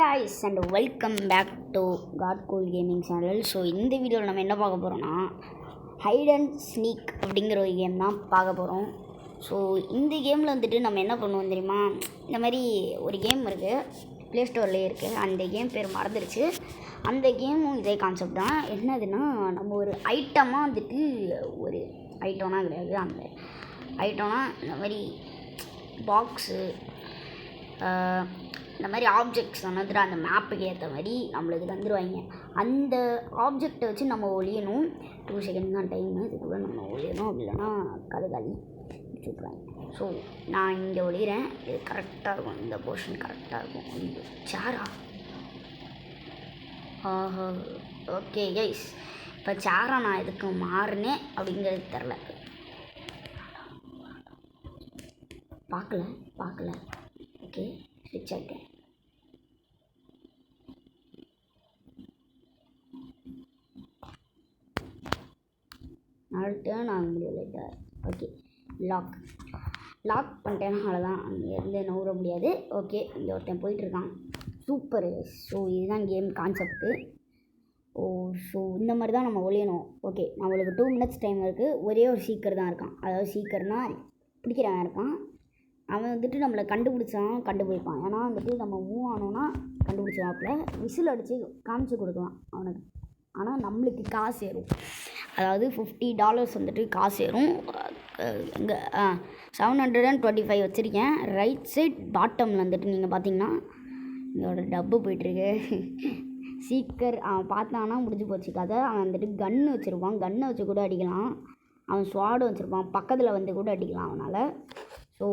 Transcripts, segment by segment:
guys and welcome back to God Cool Gaming channel. So இந்த வீடியோவில் நம்ம என்ன பார்க்க போகிறோம்னா ஹைட் அண்ட் ஸ்னீக் அப்படிங்கிற ஒரு கேம் தான் பார்க்க போகிறோம். ஸோ இந்த கேமில் வந்துட்டு நம்ம என்ன பண்ணுவோம் தெரியுமா, இந்த மாதிரி ஒரு கேம் இருக்குது, ப்ளே ஸ்டோர்லேயே இருக்குது. அந்த கேம் பேர் மறந்துடுச்சு. அந்த கேமும் இதே கான்செப்ட் தான். என்னதுன்னா, நம்ம ஒரு ஐட்டமாக வந்துட்டு, ஒரு ஐட்டம்னா கிடையாது, அந்த ஐட்டம்னா இந்த மாதிரி பாக்ஸு, இந்த மாதிரி ஆப்ஜெக்ட்ஸ் வந்துட்டு அந்த மேப்புக்கு ஏற்ற மாதிரி நம்மளுக்கு தந்துடுவாங்க. அந்த ஆப்ஜெக்டை வச்சு நம்ம ஒழியணும். 2 செகண்ட் தான் டைமு, இதுக்குள்ளே நம்ம ஒழியணும். அப்படி இல்லைன்னா கதுகாலி வச்சுருவாங்க. ஸோ நான் இங்கே ஒழிகிறேன். இது கரெக்டாக இருக்கும், இந்த போர்ஷன் கரெக்டாக இருக்கும். இது சேரா? ஓகே கைஸ், இப்போ சேரா நான் எதுக்கு மாறினேன் அப்படிங்கிறது தெரில. பார்க்கல. ஓகே, ஸ்விட்ச் ஆகிட்டேன். டேர்ன் ஆக முடியல. ஓகே, லாக் பண்ணிட்டேன்னா அவ்வளோதான், அங்கேருந்து நவுற முடியாது. ஓகே, இங்கே ஒருத்தன் போயிட்டுருக்கான். சூப்பரு. ஸோ இதுதான் கேம் கான்செப்ட்டு. ஸோ இந்த மாதிரி தான் நம்ம ஒழியணும். ஓகே, நம்மளுக்கு 2 மினிட்ஸ் டைம் இருக்குது. ஒரே ஒரு சீக்கர் தான் இருக்கான். அதாவது சீக்கர்னால் பிடிக்கிறவன் இருக்கான். அவன் வந்துட்டு நம்மளை கண்டுபிடிப்பான். ஏன்னா வந்துட்டு நம்ம மூவ் ஆனோன்னா கண்டுபிடிச்சாப்புல விசில் அடித்து காமிச்சு கொடுக்கலாம் அவனுக்கு. ஆனால் நம்மளுக்கு காசு ஏறும். அதாவது $50 வந்துட்டு காசு ஏறும். இங்கே 725 வச்சுருக்கேன். ரைட் சைட் பாட்டமில் வந்துட்டு நீங்கள் பார்த்தீங்கன்னா இதோட டப்பு போயிட்டுருக்கு. சீக்கர் அவன் பார்த்தானா முடிஞ்சு போச்சு கதை. அவன் வந்துட்டு கன்று வச்சுருப்பான். கன்னை வச்சு கூட அடிக்கலாம். அவன் ஸ்வாடு வச்சுருப்பான். பக்கத்தில் வந்து கூட அடிக்கலாம் அவனால். ஸோ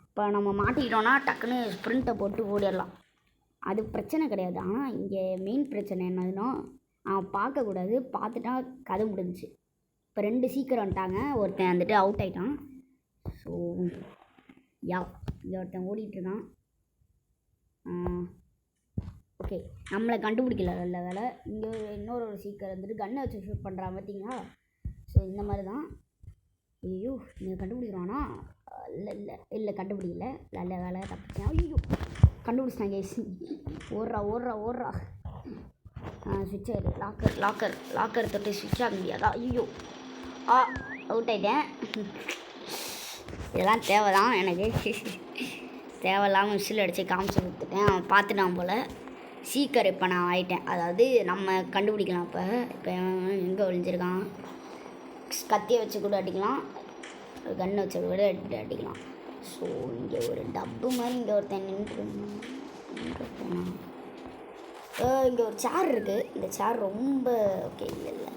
இப்போ நம்ம மாட்டிக்கிட்டோன்னா டக்குன்னு ஸ்ப்ரிண்ட்டை போட்டு ஓடிடலாம். அது பிரச்சனை கிடையாது. ஆனால் இங்கே மெயின் பிரச்சனை என்னதுன்னா, அவன் பார்க்கக்கூடாது. பார்த்துட்டா கதை முடிஞ்சிச்சு. இப்போ 2 சீக்கிரம் வந்துட்டாங்க. ஒருத்தன் வந்துட்டு அவுட் ஆகிட்டான். ஸோ இங்கே ஒருத்தன் ஓடிட்டுருக்கான். ஓகே, நம்மளை கண்டுபிடிக்கல. நல்ல வேலை. இங்கே இன்னொரு சீக்கிரம் வந்துட்டு கன்னை வச்சு ஷூட் பண்ணுறான் பார்த்தீங்களா. ஸோ இந்த மாதிரி தான். ஐயோ, நீங்கள் கண்டுபிடிக்கிறானா? இல்லை கண்டுபிடிக்கல. நல்ல வேலை, தப்பிச்சேன். ஐயோ, கண்டுபிடிச்சிட்டாங்க. ஓடுறா. ஸ்விட்ச் ஆகிடு. லாக்கர் தொட்டு ஸ்விட்ச் ஆக முடியாதா? ஐயோ, அவுட் ஆகிட்டேன். இதெல்லாம் தேவைதான் எனக்கு. தேவையில்லாமல் விசில் அடித்து காமிச்சு கொடுத்துட்டேன். அவன் பார்த்துட்டான் போல். சீக்கர் இப்போ நான் ஆகிட்டேன். அதாவது நம்ம கண்டுபிடிக்கலாம். இப்போ எங்கே ஒழிஞ்சிருக்கான்? கத்தியை வச்சு கூட அடிக்கலாம், கன்னை வச்சு கூட அடிக்கலாம். ஸோ இங்கே ஒரு டப்பு மாதிரி இங்கே ஒருத்தன் நின்றுருந்தான். இங்கே ஒரு சேர் இருக்குது. இந்த சேர் ரொம்ப ஓகே, இல்லை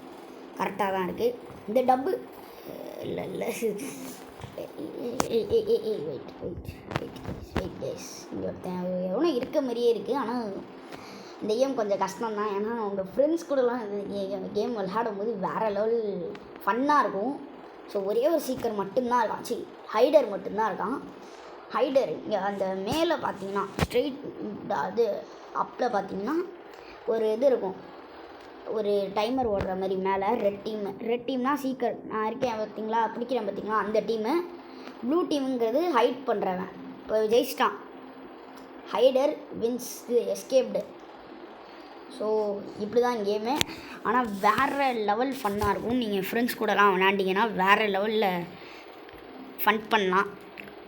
கரெக்டாக தான் இருக்குது. இந்த டப்பு இல்லை வெயிட் கைஸ், இங்கே ஒருத்தன் எவ்வளோ இருக்க மாதிரியே இருக்குது. ஆனால் இந்த கேம் கொஞ்சம் கஷ்டம் தான். ஏன்னா உங்கள் ஃப்ரெண்ட்ஸ் கூடலாம் இந்த கேம் விளையாடும் போது வேறு லெவல் ஃபன்னாக இருக்கும். ஸோ ஒரே ஒரு சீக்கர் மட்டும்தான் இருக்கான். ஹைடர் மட்டும்தான் இருக்கான். ஹைடர் இங்கே அந்த மேலே பார்த்தீங்கன்னா ஸ்ட்ரெயிட் அது அப்பில் பார்த்தீங்கன்னா ஒரு இது இருக்கும், ஒரு டைமர் ஓடுற மாதிரி மேலே. ரெட் டீம்னால் சீக்கர் நான் இருக்கேன் பார்த்தீங்களா, பிடிக்கிறேன் பார்த்தீங்களா, அந்த டீமு. ப்ளூ டீமுங்கிறது ஹைட் பண்ணுறவன். இப்போ ஜெயிச்சிட்டான். ஹைடர் வின்ஸ், எஸ்கேப்டு. ஸோ இப்படி தான் கேமு. ஆனால் வேறு லெவல் ஃபன்னாக இருக்கும். நீங்கள் ஃப்ரெண்ட்ஸ் கூடலாம் விளாண்டிங்கன்னா வேறு லெவலில் ஃபன் பண்ணலாம்.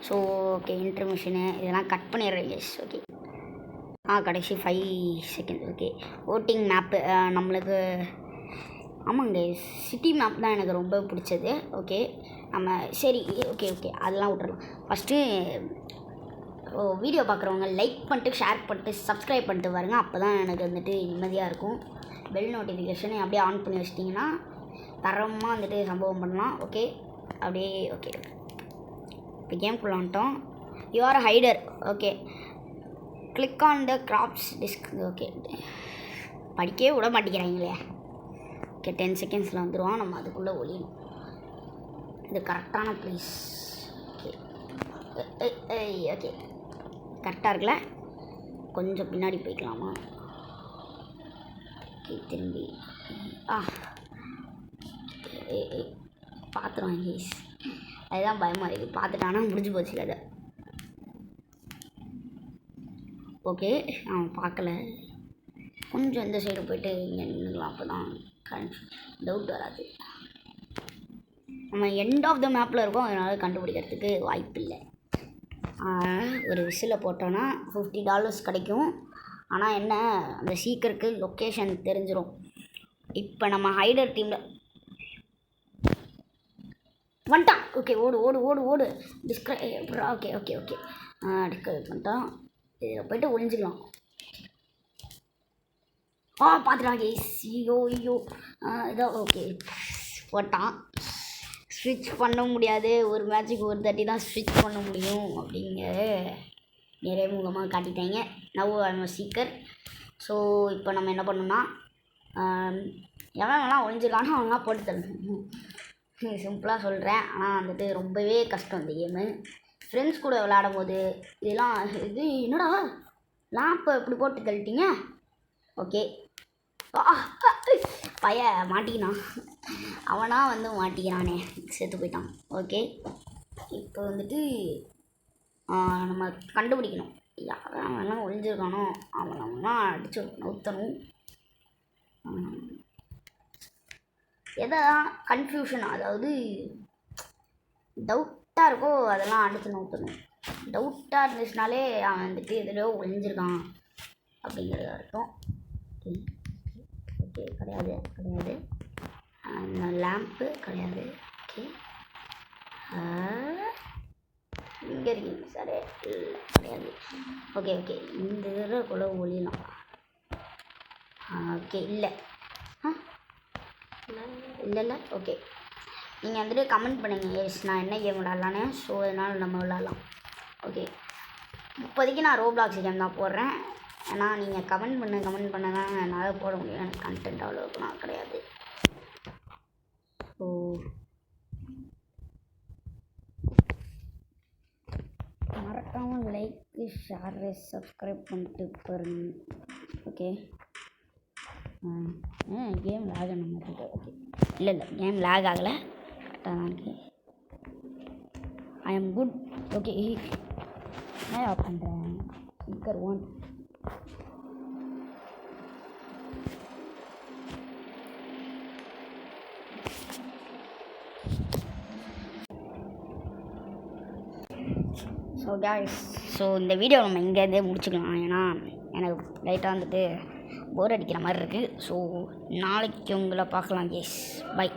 ஸோ ஓகே, இன்டர்மிஷனு இதெல்லாம் கட் பண்ணிடுறேன் கைஸ். ஓகே, கடைசி 5 செகண்ட். ஓகே, ஓட்டிங் மேப்பு நம்மளுக்கு. ஆமாங்க, சிட்டி மேப் தான் எனக்கு ரொம்ப பிடிச்சது. ஓகே, நம்ம சரி ஓகே அதெல்லாம் விட்டுறலாம். ஃபஸ்ட்டு வீடியோ பார்க்குறவங்க லைக் பண்ணிட்டு, ஷேர் பண்ணிட்டு, சப்ஸ்கிரைப் பண்ணிட்டு பாருங்க. அப்போ தான் எனக்கு வந்துட்டு நிம்மதியாக இருக்கும். பெல் நோட்டிஃபிகேஷனை அப்படியே ஆன் பண்ணி வச்சிட்டிங்கன்னா தரமாக வந்துட்டு சம்பவம் பண்ணலாம். ஓகே, அப்படியே ஓகே. இப்போ கேம்குள்ளே வந்துட்டோம். You are hider. Okay, click on the grabs disk. Okay, படிக்கவே விட மாட்டேங்கிறாங்களே. ஓகே, 10 செகண்ட்ஸில் வந்துடுவான். நம்ம அதுக்குள்ளே ஒழியணும். இது கரெக்டான ப்ளேஸ். ஓகே கரெக்டாக இருக்குல்ல. கொஞ்சம் பின்னாடி போய்க்கலாமா? ஓகே, திரும்பி பார்த்துருவான் கைஸ். அதுதான் பயமாக இருக்குது. பார்த்துட்டானா முடிஞ்சு போச்சு கதை. ஓகே அவன் பார்க்கல. கொஞ்சம் இந்த சைடு போயிட்டு இங்கே நின்றுக்கலாம், அப்போ தான் டவுட் வராது. நம்ம எண்ட் ஆஃப் த மேப்பில் இருக்கோம், அதனால் கண்டுபிடிக்கிறதுக்கு வாய்ப்பு இல்லை. ஒரு விசில் போட்டோன்னா $50 கிடைக்கும். ஆனால் என்ன, அந்த சீக்கிரக்கு லொக்கேஷன் தெரிஞ்சிடும். இப்போ நம்ம ஹைடர் டீமில் வந்துட்டான். ஓகே, ஓடு ஓடு ஓடு ஓடு. ஓகே ஓகே ஓகே டிஸ்கவர் பண்ணிட்டான். இதில் போய்ட்டு ஒழிஞ்சிக்கலாம். பார்த்துட்டான் கேஸ். ஐயோ இதோ ஓகே போட்டான். ஸ்விட்ச் பண்ண முடியாது, ஒரு மேட்ச்சுக்கு ஒரு தாட்டி தான் ஸ்விட்ச் பண்ண முடியும் அப்படிங்க நிறைய முகமாக காட்டிட்டாங்க. Now I'm seeker. ஸோ இப்போ நம்ம என்ன பண்ணோம்னா, எவன்லாம் ஒழிஞ்சிடலான்னு அவங்களாம் போட்டு தரணும். சிம்பிளாக சொல்கிறேன், ஆனால் வந்துட்டு ரொம்பவே கஷ்டம் இந்த கேமு. ஃப்ரெண்ட்ஸ் கூட விளையாடும் போது இதெல்லாம் இது என்னடா லாம்பை இப்படி போட்டு தள்ளிட்டீங்க. ஓகே பைய மாட்டிக்கினான், அவனாக வந்து மாட்டிக்கிறானே, செத்து போயிட்டான். ஓகே இப்போ வந்துட்டு நம்ம கண்டுபிடிக்கணும் யாரெல்லாம் ஒழிஞ்சிருக்கானோ அவனெல்லாம் அடிச்சு நவுத்தணும். எதான் கன்ஃபியூஷன், அதாவது டவுட்டாக இருக்கோ அதெல்லாம் அடித்து நவுத்தணும். டவுட்டாக இருந்துச்சுனாலே அவன் வந்துட்டு எதுலையோ ஒழிஞ்சிருக்கான் அப்படிங்கிறது அர்த்தம். ஓகே கிடையாது கிடையாது, லேம்ப்பு கிடையாது. ஓகே இங்கே இருக்கீங்க சரி, இல்லை கிடையாது. ஓகே ஓகே இந்த தடவைக்குள்ளே ஒழியலாம். ஓகே இல்லை இல்லை ஓகே நீங்கள் வந்துட்டு கமெண்ட் பண்ணுங்கள் எஸ் நான் என்ன கேம் விளாட்லான்னு. ஸோ அதனால் நம்ம விளாட்லாம். ஓகே இப்போதைக்கு நான் ரோப்ளாக்ஸ் கேம் தான் போடுறேன். ஏன்னா நீங்கள் கமெண்ட் பண்ண தான் என்னால் போட முடியும். எனக்கு கண்டென்ட் அவ்வளோக்கு நான் கிடையாது. ஸோ மறக்காமல் லைக்கு ஷேரு சப்ஸ்கிரைப் பண்ணிட்டு பாருங்க. ஓகே கேம் லேக் ஆன மாதிரி இருக்கு. ஓகே இல்லை கேம் லேக் ஆகலை, கரெக்டாக தான் இருக்கு. I am good. ஓகே நான் ஆஃப் பண்ணுறேன். ஸ்பீக்கர் 1. ஸோ கேஸ், ஸோ இந்த வீடியோ நம்ம இங்கேருந்தே முடிச்சுக்கலாம். ஏன்னா எனக்கு லைட்டாக வந்துட்டு போர் அடிக்கிற மாதிரி இருக்குது. ஸோ நாளைக்கு உங்களை பார்க்கலாம் கேஸ். பை.